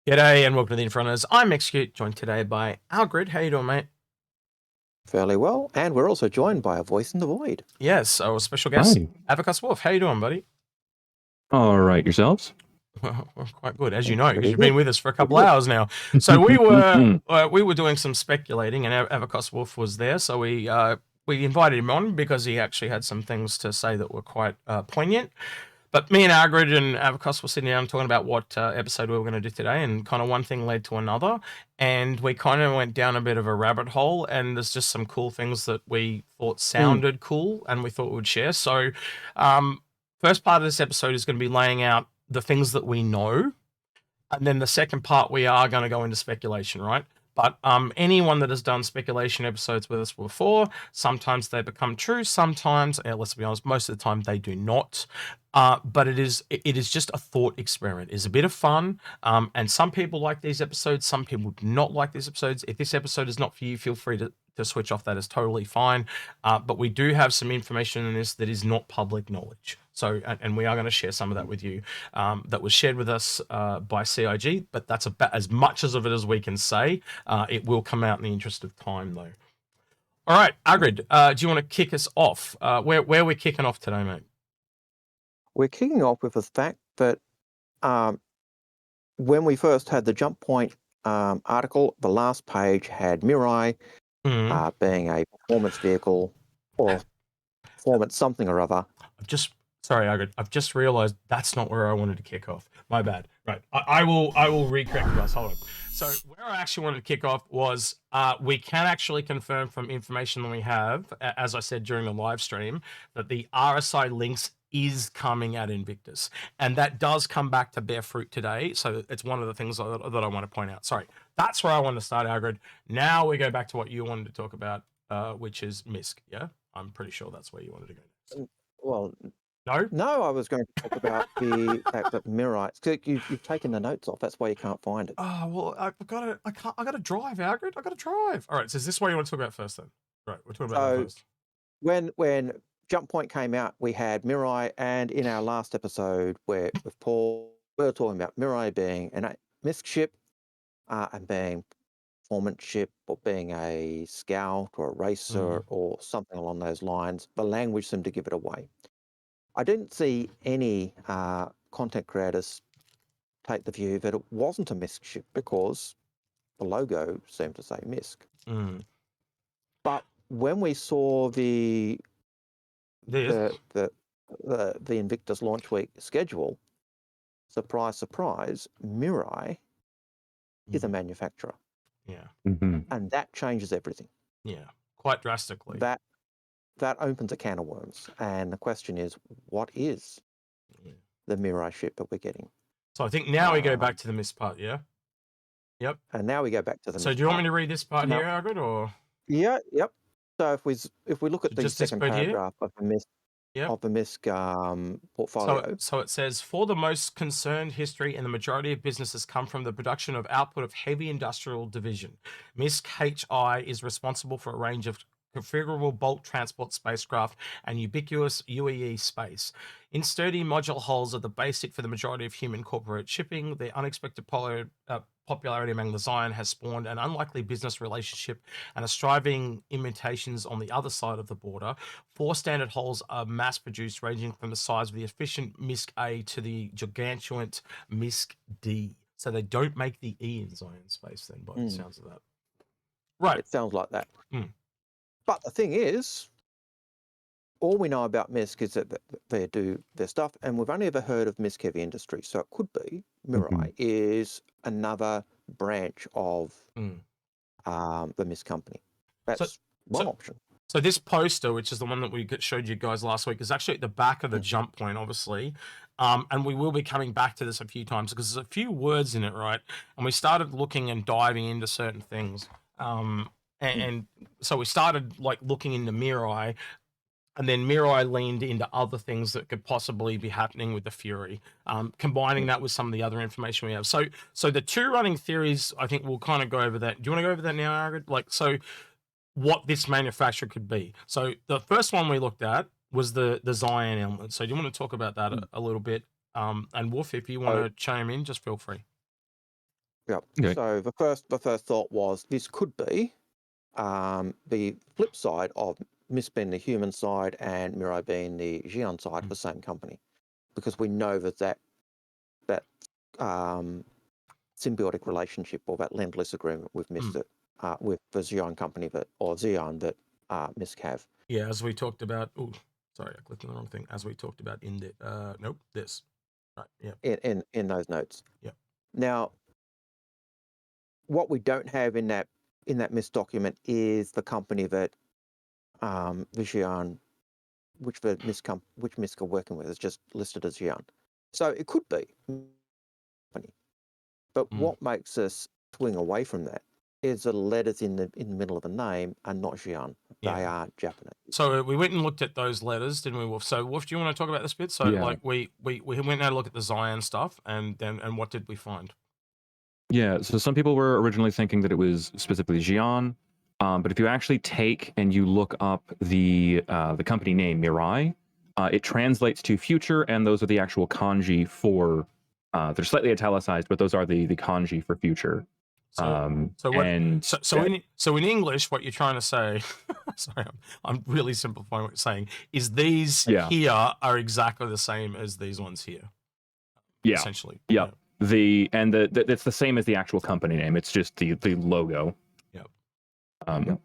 G'day and welcome to the Inforunners. I'm Execute, joined today by Algared. How you doing, mate? Fairly well, and we're also joined by a voice in the void. Yes, our special guest, Averkoswolf. How you doing, buddy? All right, yourselves? Well, quite good, as you know, because Pretty you've been good. with us for a couple hours now. So we were doing some speculating, and Averkoswolf was there. So we invited him on because he actually had some things to say that were quite poignant. But me and Algared and Averkos were sitting down talking about what episode we were going to do today, and kind of one thing led to another, and we kind of went down a bit of a rabbit hole, and there's just some cool things that we thought sounded cool, and we thought we would share. So first part of this episode is going to be laying out the things that we know, and then the second part we are going to go into speculation, right? But anyone that has done speculation episodes with us before, sometimes they become true, sometimes, let's be honest, most of the time they do not. But it is just a thought experiment. It's a bit of fun, and some people like these episodes, some people do not like these episodes. If this episode is not for you, feel free to switch off. That is totally fine. But we do have some information in this that is not public knowledge. So, and we are going to share some of that with you. That was shared with us by CIG, but that's about as much of it as we can say. It will come out in the interest of time, though. All right, Algared, do you want to kick us off? Where are we kicking off today, mate? We're kicking off with the fact that when we first had the Jump Point article, the last page had Mirai being a performance vehicle or performance something or other. Sorry, Algared, I've just realized that's not where I wanted to kick off. My bad. Right, I will recorrect you guys. Hold on. So where I actually wanted to kick off was we can actually confirm from information that we have, as I said during the live stream, that the RSI links is coming at Invictus, and that does come back to bear fruit today. So it's one of the things that I want to point out. Sorry, that's where I want to start, Algared. Now we go back to what you wanted to talk about, which is MISC. Yeah, I'm pretty sure that's where you wanted to go next. Well, no, I was going to talk about the fact that Mirai. You've taken the notes off. That's why you can't find it. Oh well, I gotta drive, Algared. I gotta drive. All right. So is this what you want to talk about first, then? Right, we're talking about that first. When Jump Point came out, we had Mirai, and in our last episode with Paul, we were talking about Mirai being a MISC ship and being performance ship or being a scout or a racer or something along those lines. The language seemed to give it away. I didn't see any content creators take the view that it wasn't a MISC ship because the logo seemed to say MISC. But when we saw the Invictus launch week schedule, surprise, surprise, Mirai is a manufacturer. Yeah. And that changes everything. Yeah, quite drastically. That opens a can of worms. And the question is, what is the Mirai ship that we're getting? So I think now we go back to the MISC part, yeah? Yep. And now we go back to the So do you want me to read this part here, Algared, or? Yeah, yep. So if we look at the second paragraph of the MISC portfolio. So it says, for the most concerned history and the majority of businesses come from the production of output of heavy industrial division. MISC HI is responsible for a range of configurable bulk transport spacecraft and ubiquitous UEE space. In sturdy modular hulls are the basic for the majority of human corporate shipping. The unexpected popularity among the Zion has spawned an unlikely business relationship and a striving imitations on the other side of the border. 4 standard hulls are mass-produced, ranging from the size of the efficient MISC A to the gargantuan MISC D. So they don't make the E in Zion space then, by the sounds of that. Right. It sounds like that. But the thing is, all we know about MISC is that they do their stuff, and we've only ever heard of MISC Heavy Industry. So it could be Mirai is another branch of the MISC company. That's one option. So this poster, which is the one that we showed you guys last week, is actually at the back of the Jump Point, obviously. And we will be coming back to this a few times because there's a few words in it, right? And we started looking and diving into certain things. And so we started like looking into Mirai, and then Mirai leaned into other things that could possibly be happening with the Fury, combining that with some of the other information we have. So the 2 running theories, I think we'll kind of go over that. Do you want to go over that now, Algared? Like, so what this manufacturer could be. So the first one we looked at was the Zion element. So do you want to talk about that a little bit? And Wolf, if you want to chime in, just feel free. Yep. Okay. So the first thought was this could be the flip side of Miss being the human side and Mirai being the Xian side of the same company, because we know that symbiotic relationship or that lend-lease agreement with Miss with the Xian company or Xian that Misk have. Yeah, as we talked about. Oh, sorry, I clicked on the wrong thing. As we talked about in the nope, this. Right. Yeah. In those notes. Yep. Now, what we don't have in that Miss document is the company that the Xian, which Misk are working with, is just listed as Xian. So it could be company. But what makes us swing away from that is the letters in the middle of the name are not Xian. They are Japanese. So we went and looked at those letters, didn't we, Wolf? So Wolf, do you want to talk about this bit? So Yeah. like we went and had a look at the Zion stuff, and what did we find? Yeah, so some people were originally thinking that it was specifically Xi'an, but if you actually take and you look up the company name Mirai, it translates to future, and those are the actual kanji for. They're slightly italicized, but those are the kanji for future. So in English, what you're trying to say, sorry, I'm really simplifying what you're saying, is these here are exactly the same as these ones here. Yeah. Essentially. Yep. Yeah. It's the same as the actual company name. It's just the logo. Yep. Yep.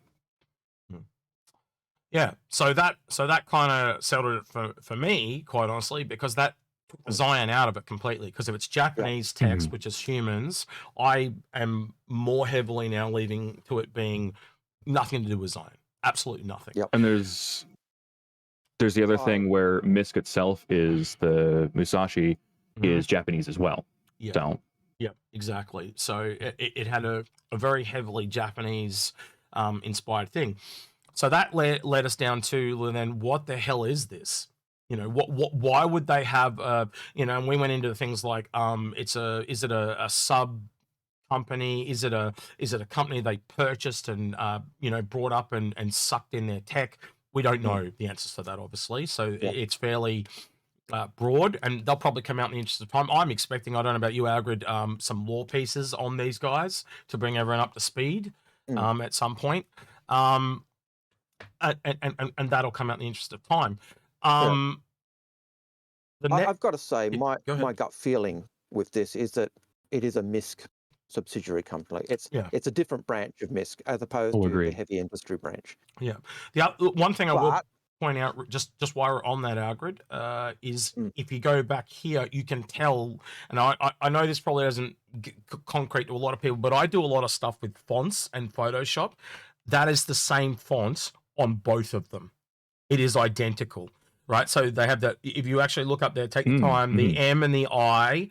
Yeah. So that kind of settled it for me, quite honestly, because that took Zion out of it completely. Because if it's Japanese text, which is humans, I am more heavily now leaving to it being nothing to do with Zion. Absolutely nothing. Yep. And there's the other thing where Misk itself is the Musashi is Japanese as well. Yeah. So. Yeah, exactly. So it had a very heavily Japanese inspired thing. So that led us down to, well, then what the hell is this? You know, why would they have and we went into things like is it a sub company? Is it a company they purchased and brought up and sucked in their tech? We don't know the answers to that, obviously. So it's fairly broad, and they'll probably come out in the interest of time. I'm expecting, I don't know about you, Algared, some lore pieces on these guys to bring everyone up to speed at some point. And that'll come out in the interest of time. I've got to say, my gut feeling with this is that it is a Misk subsidiary company. It's a different branch of Misk as opposed to the heavy industry branch. Yeah. The one thing I will point out, just while we're on that, Algared, is if you go back here, you can tell, and I know this probably doesn't get concrete to a lot of people, but I do a lot of stuff with fonts and Photoshop. That is the same font on both of them. It is identical, right? So they have that. If you actually look up there, take the time, the M and the I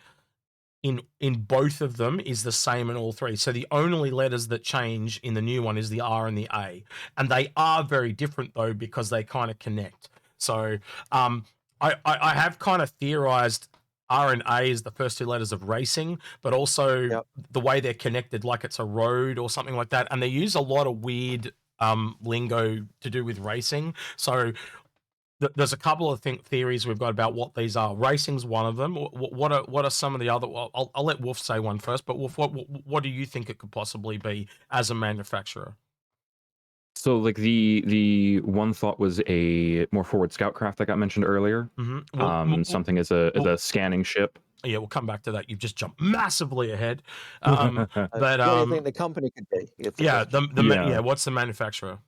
in both of them is the same in all three. So the only letters that change in the new one is the R and the A. And they are very different, though, because they kind of connect. So I have kind of theorized R and A is the first two letters of racing, but also the way they're connected, like it's a road or something like that. And they use a lot of weird lingo to do with racing. So there's a couple of theories we've got about what these are. Racing's one of them. What are some of the other? Well, I'll let Wolf say one first. But Wolf, what do you think it could possibly be as a manufacturer? So, like the one thought was a more forward scout craft that got mentioned earlier. Something as a scanning ship. Yeah, we'll come back to that. You've just jumped massively ahead. But what do you think the company could be? What's the manufacturer?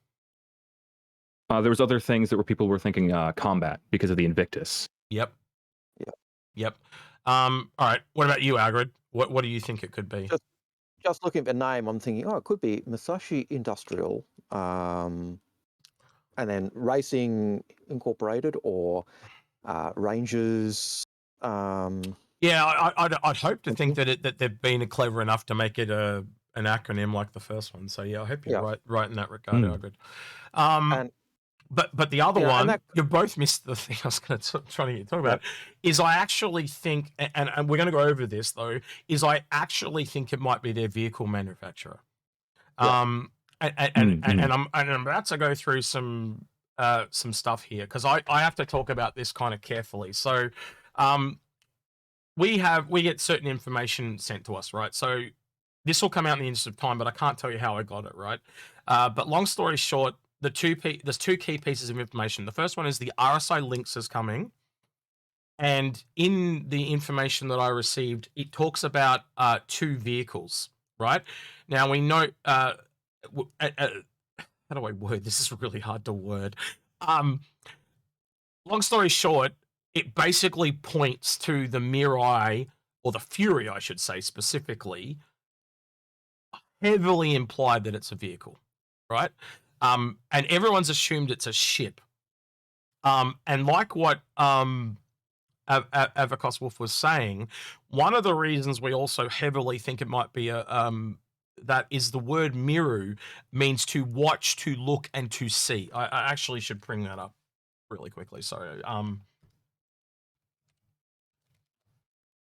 There was other things that people were thinking combat because of the Invictus. Yep. All right. What about you, Algared? What do you think it could be? Just looking at the name, I'm thinking, it could be Musashi Industrial, and then Racing Incorporated or Rangers. I'd hope to think that they've been clever enough to make it an acronym like the first one. So I hope you're right in that regard, Algared. But the other one, you both missed the thing I was going to try to talk about, is I actually think, and we're going to go over this though, is I actually think it might be their vehicle manufacturer. And I'm about to go through some stuff here because I have to talk about this kind of carefully. So we get certain information sent to us, right? So this will come out in the interest of time, but I can't tell you how I got it, right? But long story short, there's two key pieces of information. The first one is the RSI links is coming. And in the information that I received, it talks about 2 vehicles, right? Now we know, how do I word this? Is really hard to word. Long story short, it basically points to the Mirai, or the Fury, I should say specifically, heavily implied that it's a vehicle, right? And everyone's assumed it's a ship. And like what Averkoswolf was saying, one of the reasons we also heavily think it might be that is the word Miru means to watch, to look, and to see. I actually should bring that up really quickly. Sorry.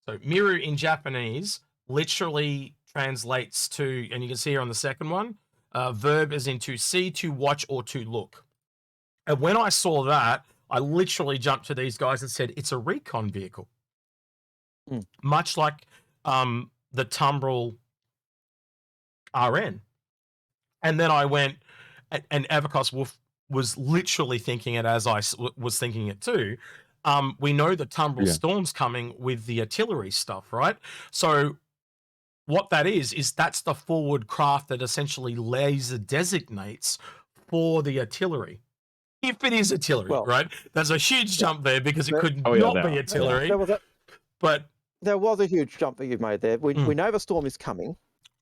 So Miru in Japanese literally translates to, and you can see here on the second one, verb is in to see, to watch, or to look. And when I saw that, I literally jumped to these guys and said, it's a Recon vehicle. Much like the Tumbrel RN. And then I went, and Averkoswolf was literally thinking it as I was thinking it too. We know the Tumbrel Storm's coming with the artillery stuff, right? So what that is that's the forward craft that essentially laser designates for the artillery. If it is artillery, right? There's a huge jump there because it could not be artillery. But there was a huge jump that you've made there. We know the storm is coming.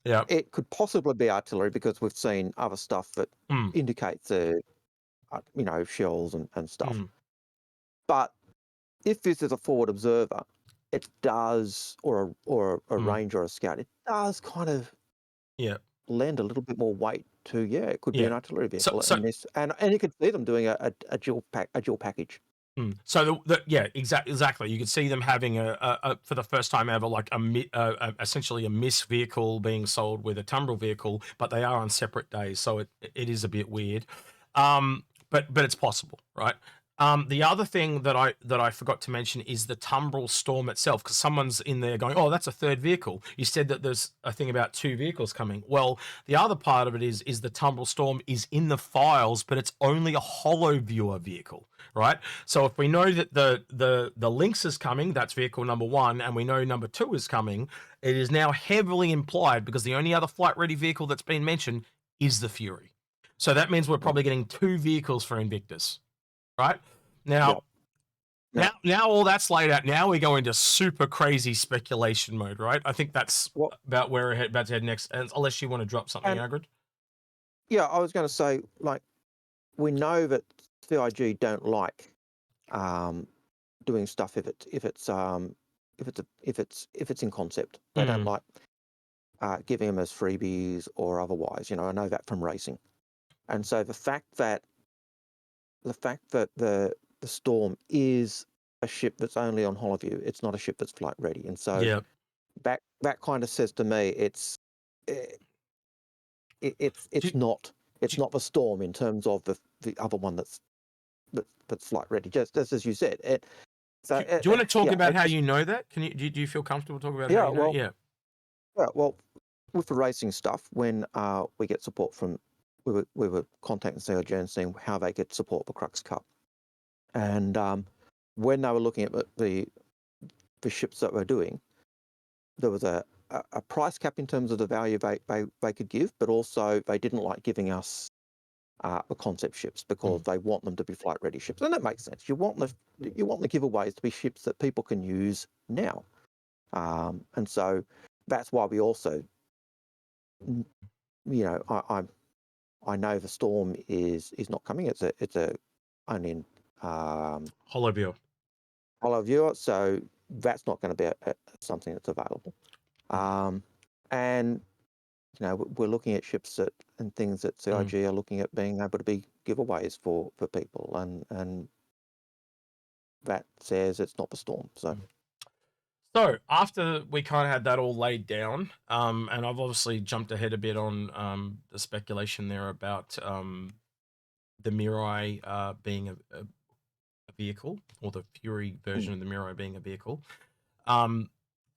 Yeah, it could possibly be artillery because we've seen other stuff that indicates the, shells and stuff. But if this is a forward observer, it does, or a ranger or a scout, it does kind of lend a little bit more weight to it could be an artillery vehicle in this, and you could see them doing a dual package. So exactly. You could see them having a for the first time ever, like essentially a MISS vehicle being sold with a Tumbrel vehicle, but they are on separate days, so it is a bit weird. But it's possible, right? The other thing that I forgot to mention is the Tumbrel Storm itself, because someone's in there going, oh, that's a third vehicle. You said that there's a thing about 2 vehicles coming. Well, the other part of it is the Tumbrel Storm is in the files, but it's only a hollow viewer vehicle, right? So if we know that the Lynx is coming, that's vehicle number 1, and we know number 2 is coming, it is now heavily implied because the only other flight-ready vehicle that's been mentioned is the Fury. So that means we're probably getting 2 vehicles for Invictus. Right now, now all that's laid out. Now we go into super crazy speculation mode, right? I think that's about where we're about to head next. Unless you want to drop something, Algared. Yeah, I was going to say, like, we know that CIG don't like doing stuff if it's in concept. They don't like giving them as freebies or otherwise. I know that from racing, and so the fact that the Storm is a ship that's only on HoloView, it's not a ship that's flight ready, and so that kind of says to me it's not the Storm in terms of the other one that's flight ready. Just as you said. Do you want to talk about how you know that? Do you feel comfortable talking about how you know? Yeah. Well, with the racing stuff, when we get support from. We were contacting CIG and seeing how they get support for Crux Cup. And when they were looking at the ships that we're doing, there was a price cap in terms of the value they could give, but also they didn't like giving us the concept ships because they want them to be flight ready ships. And that makes sense. You want the giveaways to be ships that people can use now. And so that's why we also, I know the Storm is not coming. It's only in hollow viewer, so that's not going to be something that's available. And we're looking at ships and things that CIG are looking at being able to be giveaways for people, and that says it's not the Storm. So after we kind of had that all laid down, and I've obviously jumped ahead a bit on the speculation there about the Mirai being a vehicle, or the Fury version of the Mirai being a vehicle.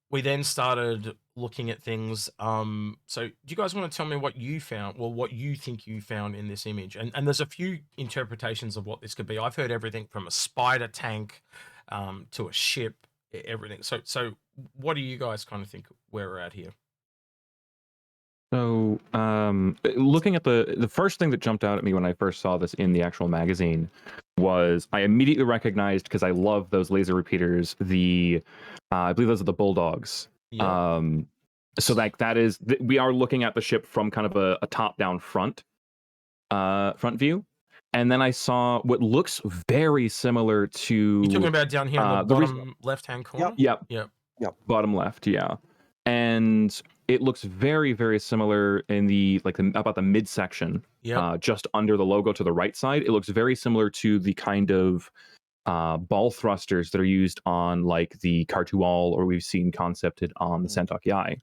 We then started looking at things. So do you guys want to tell me what you found, well, what you think you found in this image? And there's a few interpretations of what this could be. I've heard everything from a spider tank to a ship, everything. So what do you guys kind of think where we're at here? So, looking at the first thing that jumped out at me when I first saw this in the actual magazine was I immediately recognized, because I love those laser repeaters, I believe those are the bulldogs. Yeah. So like that is we are looking at the ship from kind of a top-down front view, and then I saw what looks very similar to. You're talking about down here in the reason- bottom left-hand corner? Yep. Yep. Bottom left, yeah. And it looks very, very similar in about the midsection, Yep. just under the logo to the right side. It looks very similar to the kind of ball thrusters that are used on like the Cartual, or we've seen concepted on the Sentok Yai,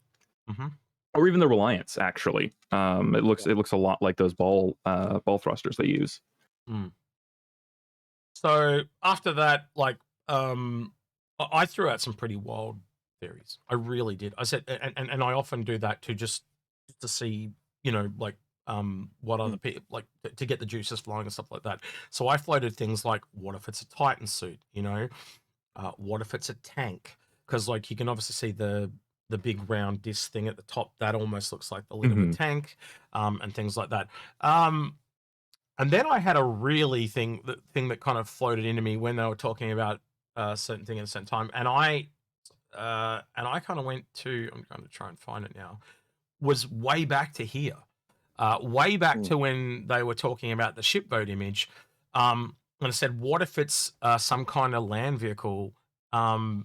or even the Reliance. Actually, it looks a lot like those ball thrusters they use. So after that, like, I threw out some pretty wild theories. I really did. I said, and I often do that just to see, like, what other people like to get the juices flowing and stuff like that. So I floated things like, what if it's a Titan suit? What if it's a tank? Because like you can obviously see the big round disc thing at the top that almost looks like the lid of a tank, and things like that. And then I had a really thing that kind of floated into me when they were talking about a certain thing at a certain time, and I kind of went to, I'm going to try and find it now, was way back to here, way back to when they were talking about the shipboat image, and I said, what if it's some kind of land vehicle, and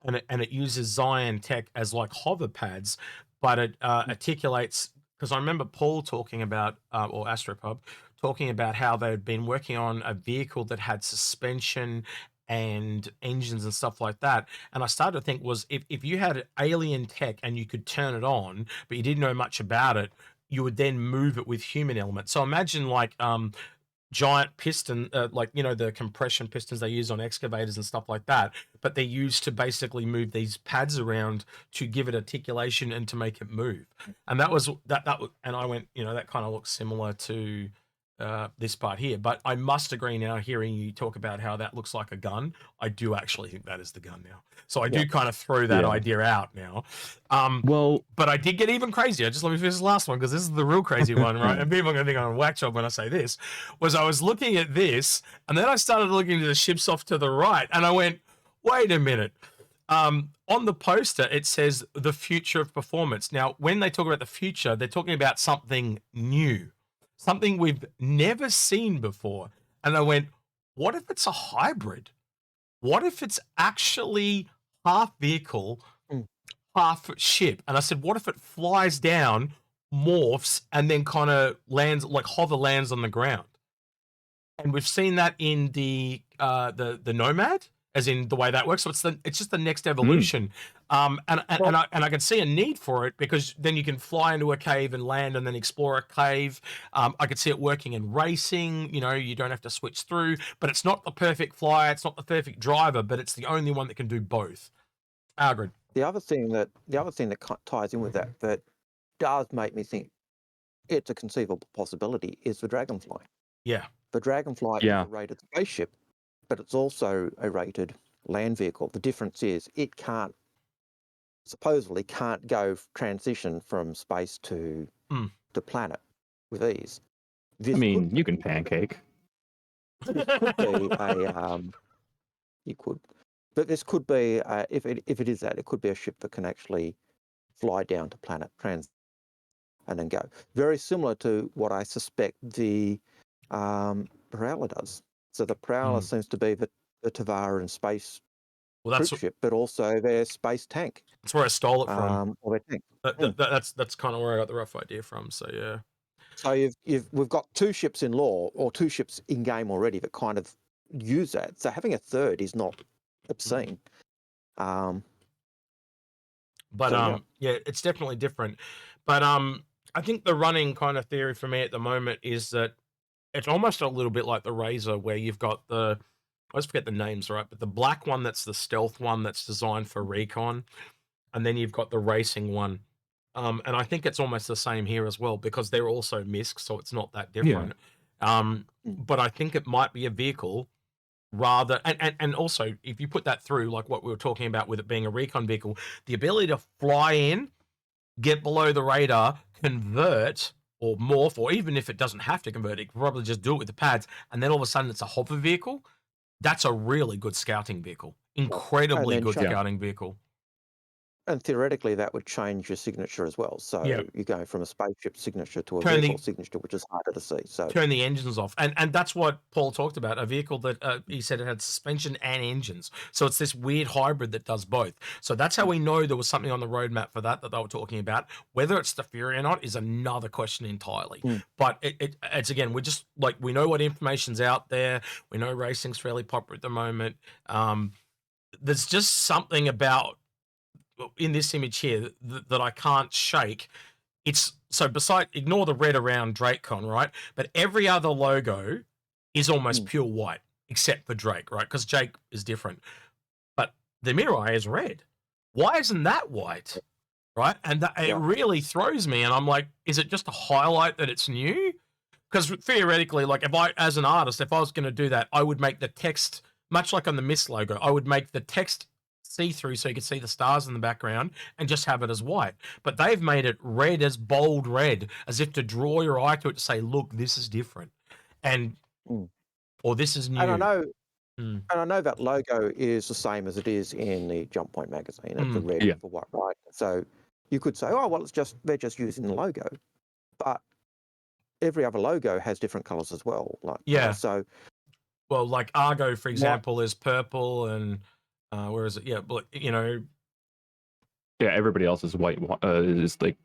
it uses Zion tech as like hover pads, but it articulates, because I remember Paul talking about, or Astropub talking about how they'd been working on a vehicle that had suspension and engines and stuff like that. And I started to think, was if you had alien tech and you could turn it on, but you didn't know much about it, you would then move it with human elements. So imagine like giant piston, like, the compression pistons they use on excavators and stuff like that, but they're used to basically move these pads around to give it articulation and to make it move. And that was and I went, that kind of looks similar to this part here. But I must agree now, hearing you talk about how that looks like a gun, I do actually think that is the gun now. So I do kind of throw that idea out now. But I did get even crazier. Just let me finish this last one, because this is the real crazy one, right? And people are going to think I'm a whack job when I say this. Was I was looking at this, and then I started looking to the ships off to the right, and I went, wait a minute. On the poster, it says the future of performance. Now, when they talk about the future, they're talking about something new, something we've never seen before. And I went, what if it's a hybrid? What if it's actually half vehicle, half ship? And I said, what if it flies down, morphs, and then kind of lands, like hover lands on the ground? And we've seen that in the Nomad, as in the way that works. So it's just the next evolution. And I can see a need for it, because then you can fly into a cave and land and then explore a cave. I could see it working in racing. You don't have to switch through, but it's not the perfect flyer. It's not the perfect driver, but it's the only one that can do both. Algared. The other thing that ties in with that does make me think it's a conceivable possibility is the Dragonfly. Yeah. The Dragonfly is a rated spaceship, but it's also a rated land vehicle. The difference is it supposedly can't transition from space to planet with ease. You can pancake. This could be you could, but this could be if it is that, it could be a ship that can actually fly down to planet and then go. Very similar to what I suspect the Prowler does. So the Prowler seems to be the Tavara space troop ship, but also their space tank. That's where I stole it from. Or their tank. That's kind of where I got the rough idea from. So yeah. So we've got two ships in lore, or two ships in game already, that kind of use that. So having a third is not obscene. But yeah, it's definitely different. But I think the running kind of theory for me at the moment is that it's almost a little bit like the Razor, where you've got I always forget the names, right? But the black one, that's the stealth one, that's designed for Recon. and then you've got the racing one. And I think it's almost the same here as well because they're also MISC, so it's not that different. But I think it might be a vehicle rather, and also if you put that through, like what we were talking about with it being a recon vehicle, the ability to fly in, get below the radar, convert or morph, or even if it doesn't have to convert, it can probably just do it with the pads, and then all of a sudden it's a hover vehicle. That's a really good scouting vehicle. Incredibly good scouting vehicle. And theoretically, that would change your signature as well. So you're going from a spaceship signature to a vehicle signature, which is harder to see. So turn the engines off, and that's what Paul talked about. A vehicle that he said it had suspension and engines, so it's this weird hybrid that does both. So that's how we know there was something on the roadmap for that they were talking about. Whether it's the Fury or not is another question entirely. But it's again, we're just like, we know what information's out there. We know racing's fairly popular at the moment. There's just something about in this image here that I can't shake. It's so ignore the red around DrakeCon, right? But every other logo is almost pure white except for Drake, right? Because Jake is different. But the Mirai is red. Why isn't that white? Right? And it really throws me. And I'm like, is it just a highlight that it's new? Because theoretically, like as an artist, if I was going to do that, I would make the text, much like on the MISC logo, I would make the text see-through so you can see the stars in the background and just have it as white. But they've made it red, as bold red, as if to draw your eye to it, to say, look, this is different. And or this is new. And I know that logo is the same as it is in the Jump Point magazine. It's a red for white, right? So you could say, oh well, they're just using the logo. But every other logo has different colors as well. Like so well, like Argo, for example, is purple, and where is it? Yeah, but you know, everybody else is white. Is like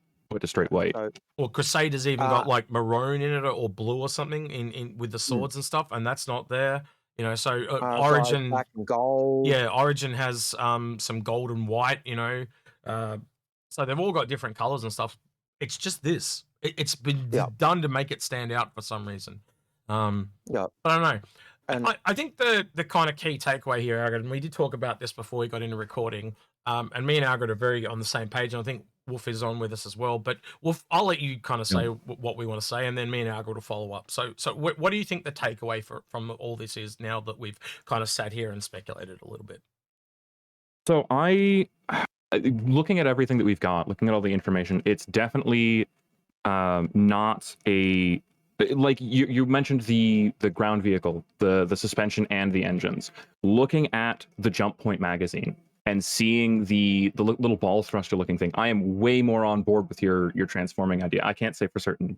a straight white. Well, Crusader's even got like maroon in it or blue or something in with the swords and stuff, and that's not there. You know, so Origin, black and gold. Yeah, Origin has some gold and white. You know, so they've all got different colors and stuff. It's just this. It's been done to make it stand out for some reason. But I don't know. And I think the kind of key takeaway here, Algared, and we did talk about this before we got into recording, and me and Algared are very on the same page, and I think Wolf is on with us as well. But Wolf, I'll let you kind of say what we want to say, and then me and Algared will follow up. So what do you think the takeaway from all this is now that we've kind of sat here and speculated a little bit? So looking at everything that we've got, looking at all the information, it's definitely not a... Like you mentioned the ground vehicle, the suspension and the engines. Looking at the Jump Point magazine and seeing the little ball thruster looking thing, I am way more on board with your transforming idea. I can't say for certain,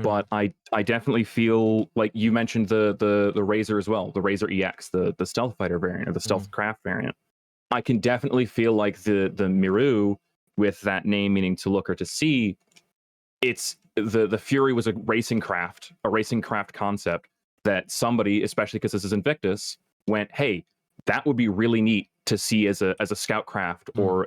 but I definitely feel like you mentioned the Razor as well, the Razor EX, the stealth fighter variant or the stealth craft variant. I can definitely feel like the Miru, with that name meaning to look or to see, it's the Fury was a racing craft concept that somebody, especially because this is Invictus, went, hey, that would be really neat to see as a scout craft or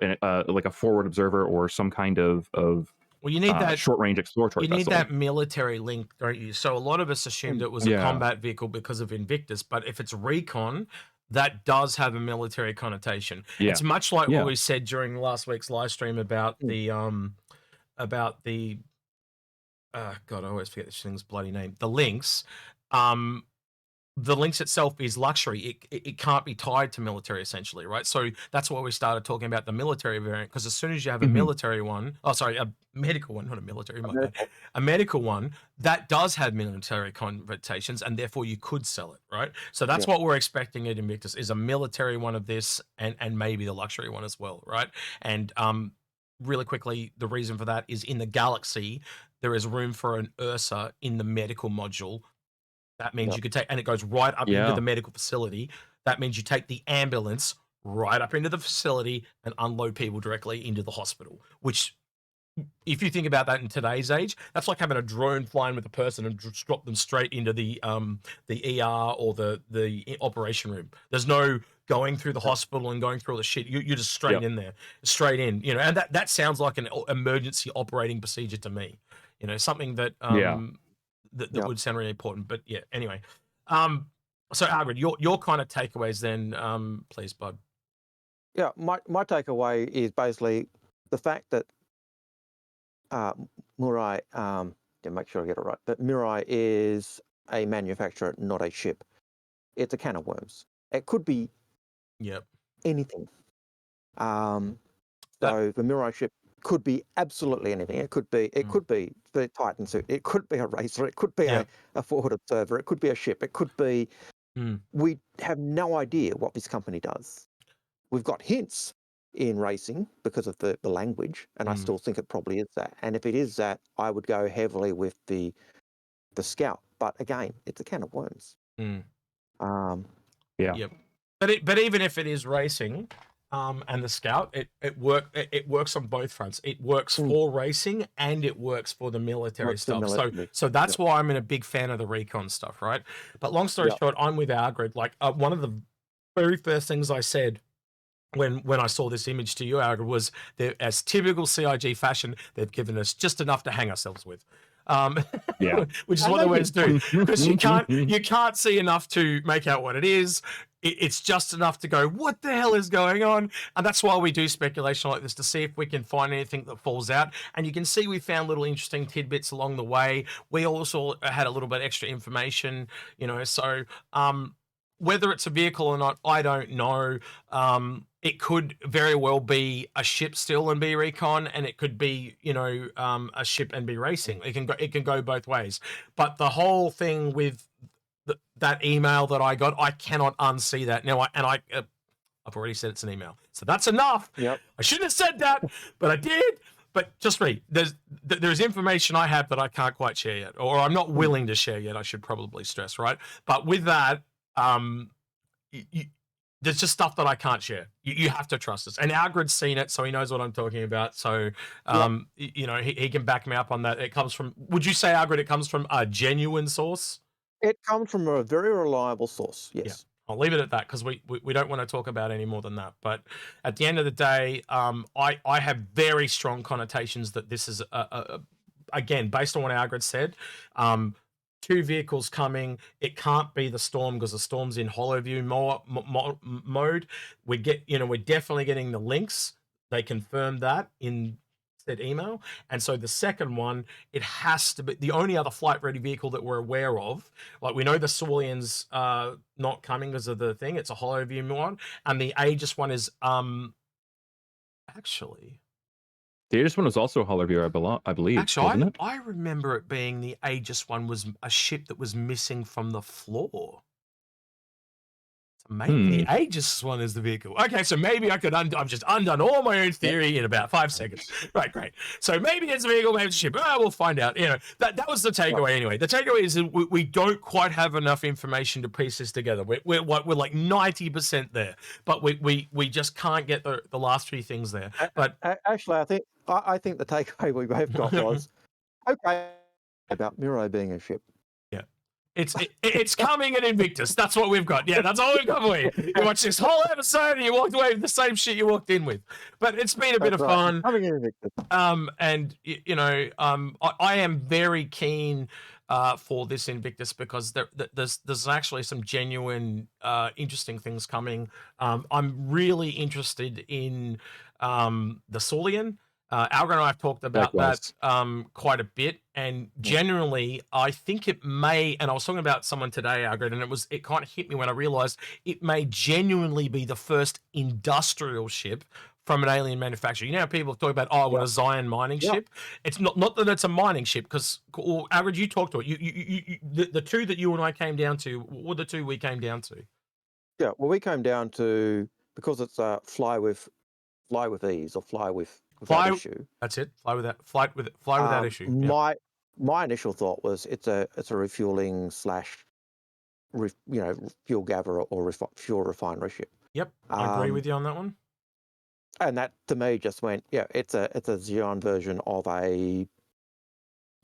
like a forward observer or some kind of well, you need that short range exploratory vessel. You need vessel. that military link, don't you? So a lot of us assumed it was a combat vehicle because of Invictus, but if it's Recon, that does have a military connotation. It's much like what we said during last week's live stream about the God, I always forget this thing's bloody name. The Lynx. The Lynx itself is luxury. It can't be tied to military, essentially, right? So that's why we started talking about the military variant, because as soon as you have a military one, a medical one, not a military, a medical one, that does have military connotations, and therefore you could sell it, right? So that's what we're expecting at Invictus, is a military one of this and maybe the luxury one as well, right? And really quickly, the reason for that is in the Galaxy, there is room for an Ursa in the medical module. That means you could take, and it goes right up into the medical facility. That means you take the ambulance right up into the facility and unload people directly into the hospital, which, if you think about that in today's age, that's like having a drone flying with a person and just drop them straight into the ER or the operation room. There's no going through the hospital and going through all the shit. You're just straight in there, straight in, you know, and that sounds like an emergency operating procedure to me, you know, something that, that would sound really important. But yeah, anyway. So Algared, your kind of takeaways then, please, bud. Yeah, my takeaway is basically the fact that Mirai, to make sure I get it right, that Mirai is a manufacturer, not a ship. It's a can of worms. It could be anything. So the Mirai ship could be absolutely anything. It could be the Titan suit. It could be a racer. It could be a forward observer. It could be a ship. It could be. We have no idea what this company does. We've got hints in racing because of the language, and I still think it probably is that. And if it is that, I would go heavily with the Scout. But again, it's a can of worms. Yep. But even if it is racing, and the Scout, it works on both fronts. It works for racing and it works for the military stuff. So that's why I'm a big fan of the Recon stuff, right? But long story short, I'm with Algared. Like one of the very first things I said when I saw this image to you, Algared, was that as typical CIG fashion, they've given us just enough to hang ourselves with. Which is what the words do, because you can't see enough to make out what it is. It's just enough to go, what the hell is going on? And that's why we do speculation like this, to see if we can find anything that falls out. And you can see we found little interesting tidbits along the way. We also had a little bit extra information, so whether it's a vehicle or not, I don't know. It could very well be a ship still and be Recon, and it could be, a ship and be racing. It can go both ways. But the whole thing with that email that I got, I cannot unsee that now. I've already said it's an email, so that's enough. I shouldn't have said that, but I did. But just read. There's information I have that I can't quite share yet, or I'm not willing to share yet. I should probably stress, right? But with that, there's just stuff that I can't share. You have to trust us. And Algared's seen it, so he knows what I'm talking about. So, he can back me up on that. It comes from, would you say, Algared, it comes from a genuine source? It comes from a very reliable source, yes. Yeah. I'll leave it at that, because we don't want to talk about any more than that. But at the end of the day, I have very strong connotations that this is, again, based on what Algared said, 2 vehicles coming. It can't be the Storm, because the Storm's in hollow view mode. We're definitely getting the links. They confirmed that in said email. And so the second one, it has to be the only other flight ready vehicle that we're aware of. Like, we know the Saulian's not coming because of the thing. It's a hollow view one. And the Aegis one is actually, the Aegis one was also a hollow view, I believe. Actually, I remember it being the Aegis one was a ship that was missing from the floor. So maybe the Aegis one is the vehicle. Okay, so maybe I could I've just undone all my own theory in about 5 seconds. Right, great. So maybe it's a vehicle, maybe it's a ship. We'll find out. That was the takeaway anyway. The takeaway is that we don't quite have enough information to piece this together. We're like 90% there, but we just can't get the last 3 things there. But actually, I think the takeaway we both got was okay about Mirai being a ship. Yeah, it's coming in Invictus. That's what we've got. Yeah, that's all we've got for you. You watched this whole episode and you walked away with the same shit you walked in with. But it's been a bit of fun. Coming in Invictus. And I am very keen for this Invictus, because there's actually some genuine interesting things coming. I'm really interested in the Saulian. Algared and I have talked about that quite a bit, and generally I think it may, and I was talking about someone today, Algared, and it kind of hit me when I realized it may genuinely be the first industrial ship from an alien manufacturer. You know how people talk about, I want a Zion mining ship? It's not that it's a mining ship, because Algared, you talked to it. The 2 that you and I came down to, what were the 2 we came down to? Yeah, well, we came down to, because it's fly with ease, or fly without issue. That's it. Fly without issue. Yeah. My initial thought was it's a refueling / fuel gather or fuel refinery ship. Yep, I agree with you on that one. And that to me just went, it's a Xeon version of a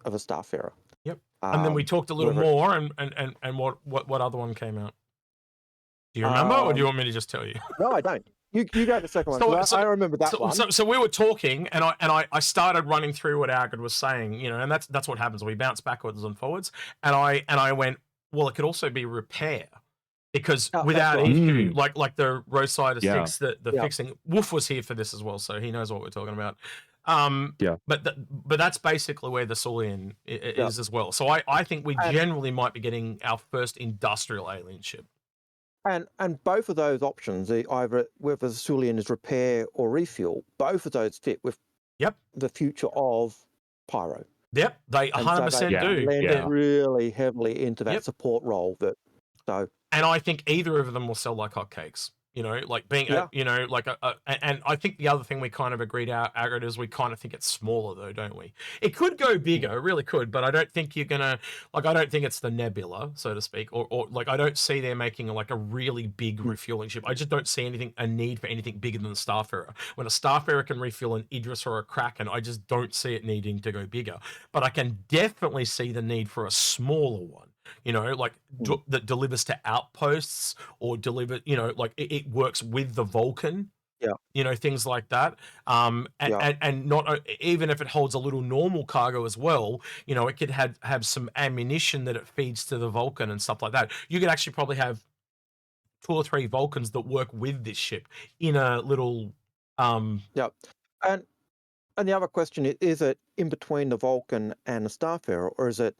Starfarer. Yep. And then we talked a little more, and what other one came out? Do you remember, or do you want me to just tell you? No, I don't. You go the second one. I remember that one. So we were talking, and I started running through what Algared was saying, and that's what happens. We bounce backwards and forwards, and I went, well, it could also be repair, because Oh, that's without right. issue, like the roadside Yeah. sticks, the fixing. Wolf was here for this as well, so he knows what we're talking about. Yeah. But that's basically where the Sulian is as well. So I think we generally might be getting our first industrial alien ship. And both of those options, either whether the Sulian is repair or refuel, both of those fit with the future of Pyro. Yep, they 100% do. Blend really heavily into that support role. And I think either of them will sell like hotcakes. You know, like being, you know, like and I think the other thing we kind of agreed out, Algared, is we kind of think it's smaller though, don't we? It could go bigger, it really could, but I don't think you're gonna, like, I don't think it's the Nebula, so to speak, or like I don't see they're making like a really big refueling ship. I just don't see a need for anything bigger than the Starfarer. When a Starfarer can refuel an Idris or a Kraken, I just don't see it needing to go bigger. But I can definitely see the need for a smaller one. You know, like that delivers to outposts or you know, like it works with the Vulcan. Yeah. You know, things like that. And not even if it holds a little normal cargo as well, you know, it could have some ammunition that it feeds to the Vulcan and stuff like that. You could actually probably have 2 or 3 Vulcans that work with this ship in a little And the other question is it in between the Vulcan and the Starfarer, or is it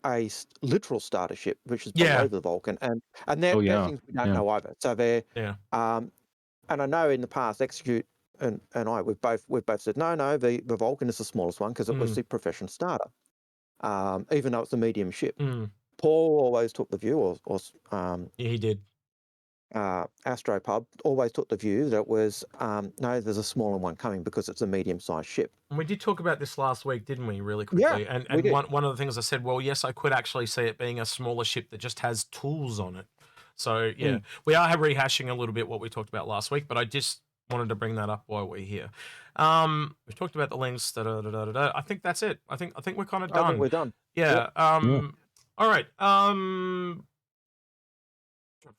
a literal starter ship, which is below the Vulcan, and they're things we don't know either. So they're and I know in the past Execute and I we've both said no, the Vulcan is the smallest one because it was the profession starter, even though it's a medium ship. Paul always took the view, or he did. Astropub always took the view that it was no, there's a smaller one coming because it's a medium-sized ship. And we did talk about this last week, didn't we, really quickly? Yeah, and one of the things I said, well, yes, I could actually see it being a smaller ship that just has tools on it. So, yeah, we are rehashing a little bit what we talked about last week, but I just wanted to bring that up while we're here. We've talked about the links. I think that's it. I think we're kind of done. I think we're done. Yeah. All right.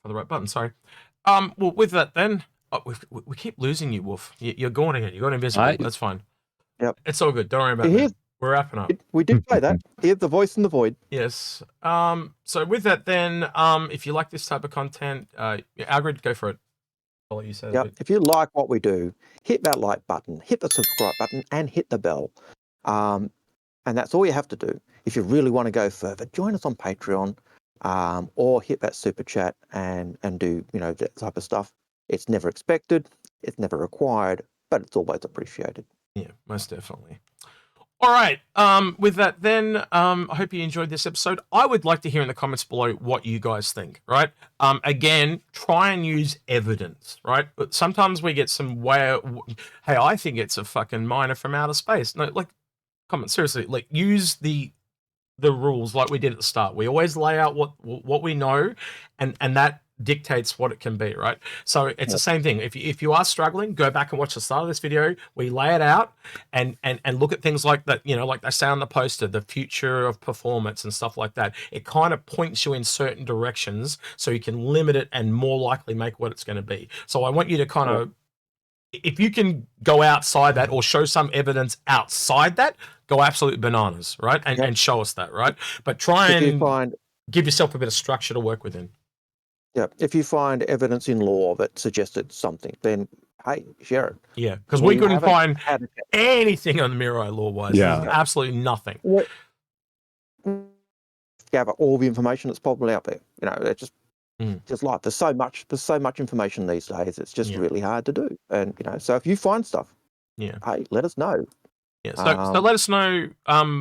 For the right button, sorry. Well, with that then, we keep losing you, Wolf. You're going again. You're going invisible. That's fine. Yep. It's all good. Don't worry about it. We're wrapping up. We did play that. Hear the voice in the void. Yes. So with that then, if you like this type of content, Algared, go for it. I'll let you say that. If you like what we do, hit that like button, hit the subscribe button, and hit the bell. And that's all you have to do. If you really want to go further, join us on Patreon. Or hit that super chat and do, you know, that type of stuff. It's never expected, it's never required, but it's always appreciated. Yeah, most definitely. All right. With that then, I hope you enjoyed this episode. I would like to hear in the comments below what you guys think, right? Again, try and use evidence, right? But sometimes we get some hey, I think it's a fucking miner from outer space. No, like, come on, seriously, like, use the rules like we did at the start. We always lay out what we know, and that dictates what it can be, right? So it's the same thing. If you are struggling, go back and watch the start of this video. We lay it out and look at things like that, you know, like they say on the poster, the future of performance and stuff like that. It kind of points you in certain directions so you can limit it and more likely make what it's going to be. So I want you to kind of, if you can go outside that or show some evidence outside that, go absolute bananas, right? And show us that, right? But try and give yourself a bit of structure to work within. Yeah. If you find evidence in law that suggested something, then hey, share it. Yeah, because we couldn't find anything on the Mirai law-wise. Yeah. Absolutely nothing. Gather all the information that's probably out there. You know, it's just life. There's so much information these days. It's just really hard to do. And you know, so if you find stuff, hey, let us know. Yeah, so let us know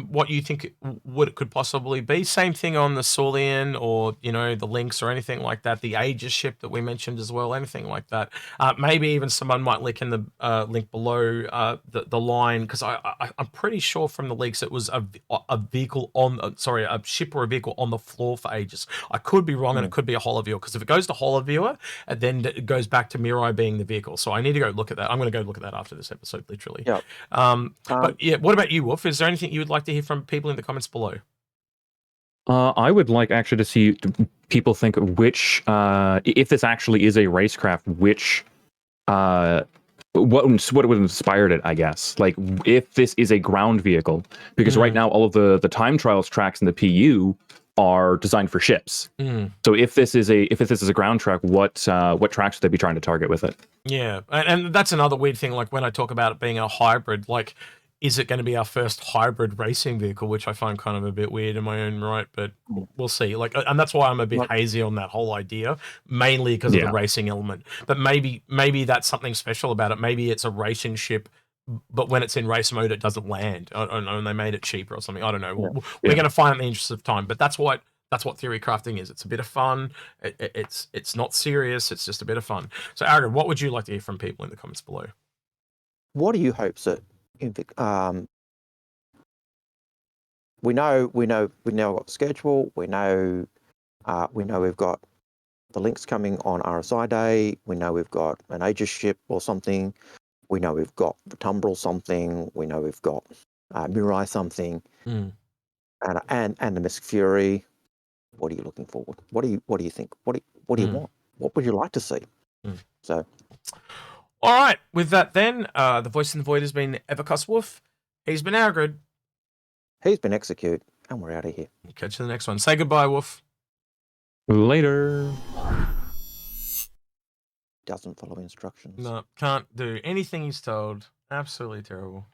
what you think what it could possibly be. Same thing on the Sulian or, you know, the links or anything like that. The Aegis ship that we mentioned as well, anything like that. Maybe even someone might link in the link below the line, because I'm pretty sure from the leaks it was a vehicle on, a ship or a vehicle on the floor for Aegis. I could be wrong, and it could be a Holoviewer, because if it goes to Holoviewer, then it goes back to Mirai being the vehicle. So I need to go look at that. I'm going to go look at that after this episode, literally. Yeah. But yeah, what about you, Wolf? Is there anything you would like to hear from people in the comments below? I would like actually to see people think which, if this actually is a racecraft, which, what would have inspired it, I guess. Like, if this is a ground vehicle, because right now all of the time trials tracks in the PU are designed for ships. So if this is a ground track, what tracks would they be trying to target with it? Yeah, and that's another weird thing. Like when I talk about it being a hybrid, like, is it going to be our first hybrid racing vehicle? Which I find kind of a bit weird in my own right, but we'll see. Like, and that's why I'm a bit hazy on that whole idea, mainly because of the racing element. But maybe that's something special about it. Maybe it's a racing ship, but when it's in race mode, it doesn't land. I don't know, and they made it cheaper or something. I don't know. We're going to find it in the interest of time. But that's what theory crafting is. It's a bit of fun. It's not serious. It's just a bit of fun. So, Algared, what would you like to hear from people in the comments below? What do you hope that we know what the schedule. We know we've got the links coming on RSI Day. We know we've got an Aegis ship or something. We know we've got the Tumbril something. We know we've got Mirai something, and the Misk Fury. What are you looking forward? What do you think? What do you want? What would you like to see? So, all right. With that, then the voice in the void has been Averkoswolf. He's been Algared. He's been Execute, and we're out of here. Catch you in the next one. Say goodbye, Wolf. Later. Doesn't follow instructions. No, can't do anything he's told. Absolutely terrible.